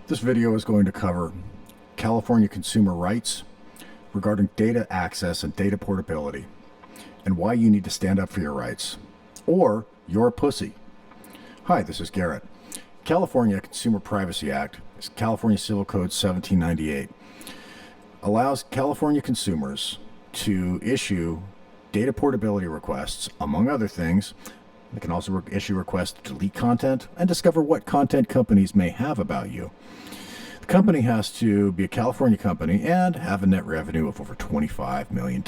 This video is going to cover California consumer rights regarding data access and data portability, and why you need to stand up for your rights, or you're a pussy. Hi, this is Garrett. California Consumer Privacy Act, is California Civil Code 1798, allows California consumers to issue data portability requests, among other things. They can also issue requests to delete content and discover what content companies may have about you. The company has to be a California company and have a net revenue of over $25 million.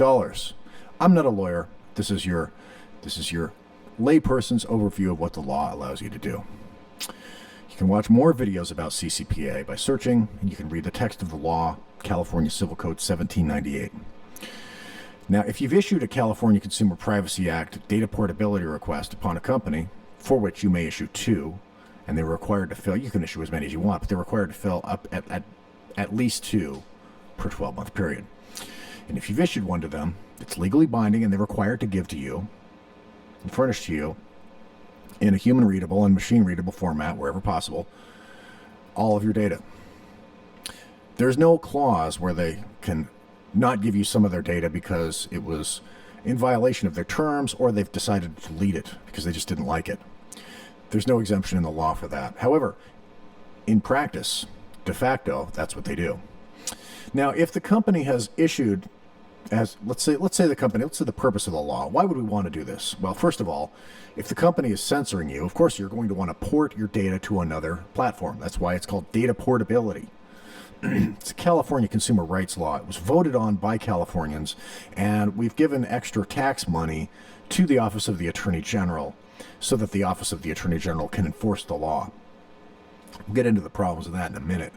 I'm not a lawyer. This is your layperson's overview of what the law allows you to do. You can watch more videos about CCPA by searching, and you can read the text of the law, California Civil Code 1798. Now, if you've issued a California Consumer Privacy Act data portability request upon a company, for which you may issue two, and they're required to fill, you can issue as many as you want, but they're required to fill up at least two per 12-month period. And if you've issued one to them, it's legally binding, and they're required to give to you and furnish to you in a human-readable and machine-readable format, wherever possible, all of your data. There's no clause where they can not give you some of their data because it was in violation of their terms, or they've decided to delete it because they just didn't like it. There's no exemption in the law for that. However, in practice, de facto, that's what they do. Now, if the company has issued, let's say the purpose of the law, why would we want to do this? Well, first of all, if the company is censoring you, of course you're going to want to port your data to another platform. That's why it's called data portability. It's a California consumer rights law. It was voted on by Californians, and we've given extra tax money to the Office of the Attorney General so that the Office of the Attorney General can enforce the law. We'll get into the problems of that in a minute.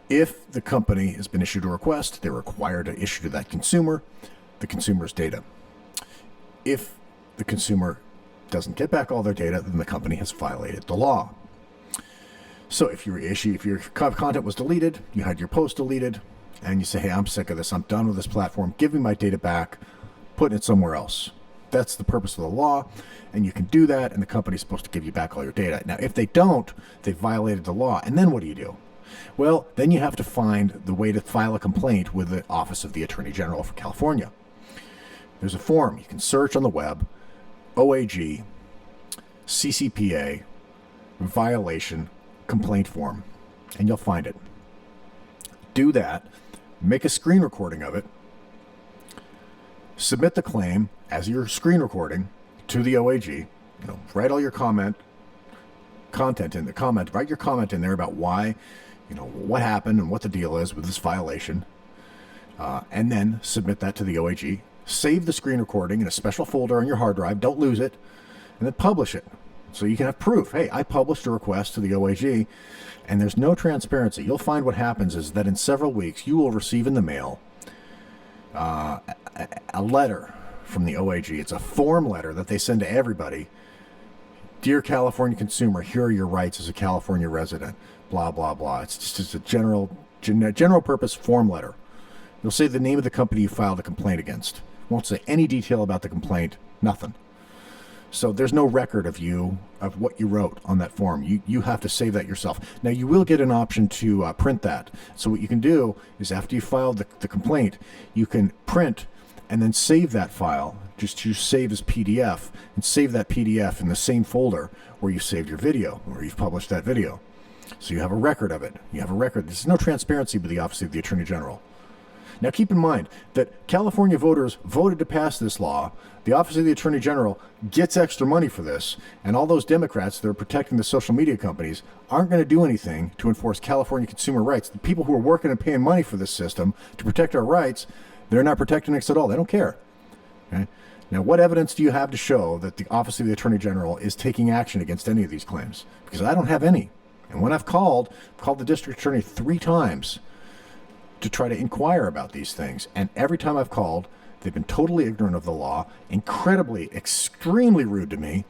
If the company has been issued a request, they're required to issue to that consumer the consumer's data. If the consumer doesn't get back all their data, then the company has violated the law. So if your content was deleted, you had your post deleted, and you say, hey, I'm sick of this, I'm done with this platform, give me my data back, put it somewhere else. That's the purpose of the law, and you can do that, and the company's supposed to give you back all your data. Now, if they don't, they've violated the law, and then what do? Well, then you have to find the way to file a complaint with the Office of the Attorney General for California. There's a form. You can search on the web, OAG, CCPA, violation, complaint form, and you'll find it. Do that, make a screen recording of it, submit the claim as your screen recording to the OAG, write all your content in the comment, write your comment in there about why, what happened and what the deal is with this violation, and then submit that to the OAG. Save the screen recording in a special folder on your hard drive, don't lose it, and then publish it. So you can have proof. Hey, I published a request to the OAG, and there's no transparency. You'll find what happens is that in several weeks, you will receive in the mail a letter from the OAG. It's a form letter that they send to everybody. Dear California consumer, here are your rights as a California resident. Blah, blah, blah. It's just a general purpose form letter. You'll say the name of the company you filed a complaint against. Won't say any detail about the complaint, nothing. So there's no record of what you wrote on that form. You have to save that yourself. Now, you will get an option to print that. So what you can do is after you file the complaint, you can print and then save that file. Just choose save as PDF and save that PDF in the same folder where you saved your video, where you've published that video. So you have a record of it. You have a record. There's no transparency with the Office of the Attorney General. Now, keep in mind that California voters voted to pass this law. The Office of the Attorney General gets extra money for this, and all those Democrats that are protecting the social media companies aren't going to do anything to enforce California consumer rights. The people who are working and paying money for this system to protect our rights, they're not protecting us at all. They don't care. Okay? Now, what evidence do you have to show that the Office of the Attorney General is taking action against any of these claims? Because I don't have any. And when I've called the district attorney 3 times to try to inquire about these things. And every time I've called, they've been totally ignorant of the law, extremely rude to me,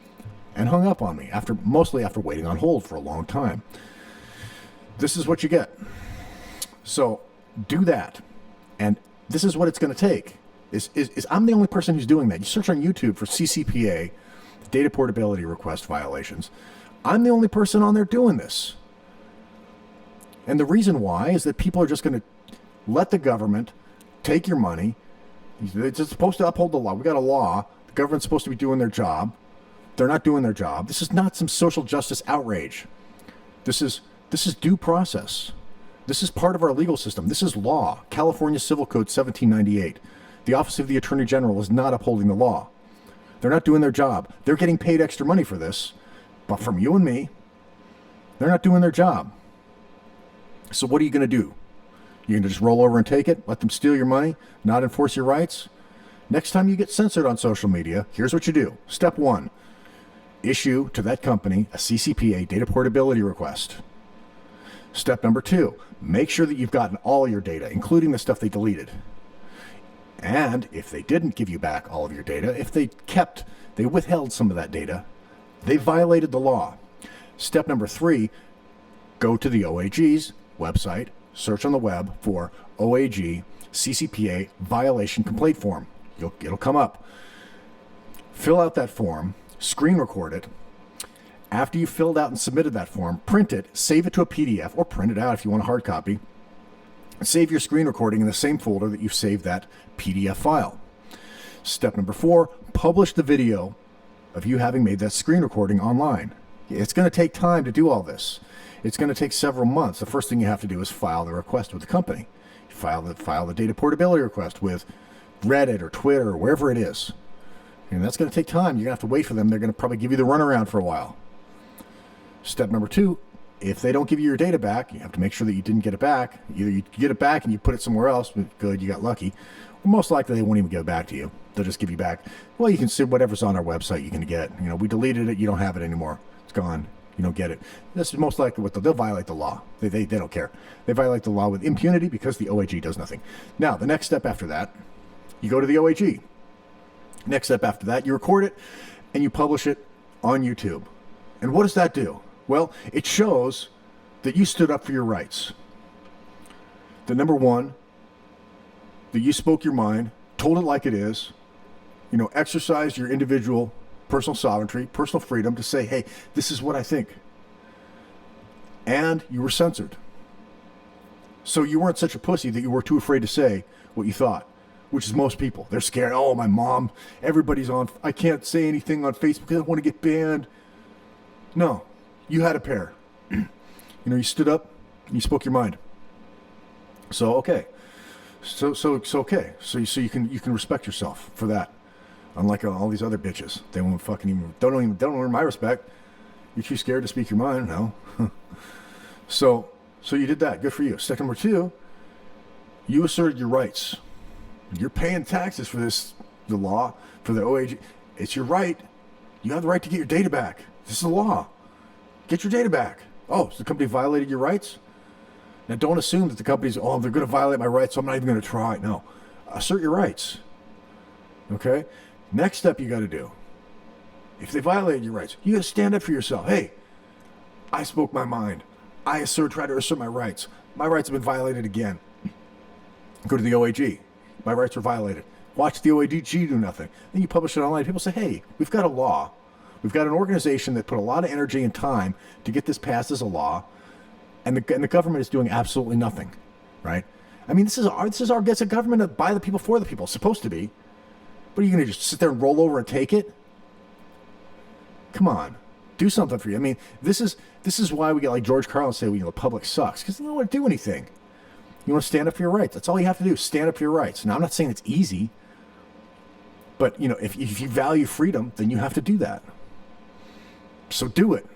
and hung up on me, mostly after waiting on hold for a long time. This is what you get. So do that. And this is what it's going to take. I'm the only person who's doing that. You search on YouTube for CCPA, data portability request violations. I'm the only person on there doing this. And the reason why is that people are just going to let the government take your money. It's supposed to uphold the law. We got a law. The government's supposed to be doing their job. They're not doing their job. This is not some social justice outrage. This is due process. This is part of our legal system. This is law. California Civil Code 1798. The Office of the Attorney General is not upholding the law. They're not doing their job. They're getting paid extra money for this, but from you and me, they're not doing their job. So what are you going to do? You're going to just roll over and take it, let them steal your money, not enforce your rights? Next time you get censored on social media, here's what you do. Step 1, issue to that company a CCPA data portability request. Step number 2, make sure that you've gotten all your data, including the stuff they deleted. And if they didn't give you back all of your data, if they withheld some of that data, they violated the law. Step number 3, go to the OAG's website, search on the web for OAG CCPA violation complaint form. It'll come up. Fill out that form, screen record it. After you've filled out and submitted that form, print it, save it to a PDF, or print it out if you want a hard copy. Save your screen recording in the same folder that you've saved that PDF file. Step number 4, publish the video of you having made that screen recording online. It's going to take time to do all this. It's going to take several months. The first thing you have to do is file the request with the company. You file the data portability request with Reddit or Twitter or wherever it is. And that's going to take time. You're going to have to wait for them. They're going to probably give you the runaround for a while. Step number 2, if they don't give you your data back, you have to make sure that you didn't get it back. Either you get it back and you put it somewhere else, good, you got lucky. Or most likely they won't even give it back to you. They'll just give you back, well, you can see whatever's on our website you can get. We deleted it, you don't have it anymore. It's gone. You don't get it. This is most likely what they'll violate the law. They don't care. They violate the law with impunity because the OAG does nothing. Now, the next step after that, you go to the OAG. Next step after that, you record it and you publish it on YouTube. And what does that do? Well, it shows that you stood up for your rights. The number 1, that you spoke your mind, told it like it is, exercised your individual personal sovereignty, personal freedom to say, hey, this is what I think. And you were censored. So you weren't such a pussy that you were too afraid to say what you thought, which is most people. They're scared. Oh, my mom, everybody's on. I can't say anything on Facebook because I don't want to get banned. No, you had a pair. You stood up and you spoke your mind. So, okay. So okay. So you can respect yourself for that. Unlike all these other bitches, they won't fucking even don't earn my respect. You're too scared to speak your mind, no. So you did that. Good for you. Step number 2, you asserted your rights. You're paying taxes for the law, for the OAG. It's your right. You have the right to get your data back. This is the law. Get your data back. Oh, so the company violated your rights? Now don't assume that the company's, they're going to violate my rights, so I'm not even going to try. No. Assert your rights. Okay? Next step you got to do. If they violated your rights, you got to stand up for yourself. Hey, I spoke my mind. I try to assert my rights. My rights have been violated again. Go to the OAG. My rights were violated. Watch the OAG do nothing. Then you publish it online. People say, hey, we've got a law. We've got an organization that put a lot of energy and time to get this passed as a law, and the government is doing absolutely nothing, right? I mean, this is our gets a government by the people for the people. It's supposed to be. But are you going to just sit there and roll over and take it? Come on. Do something for you. I mean, this is why we get like George Carlin say, the public sucks, because they don't want to do anything. You want to stand up for your rights. That's all you have to do, stand up for your rights. Now, I'm not saying it's easy, but, if you value freedom, then you have to do that. So do it.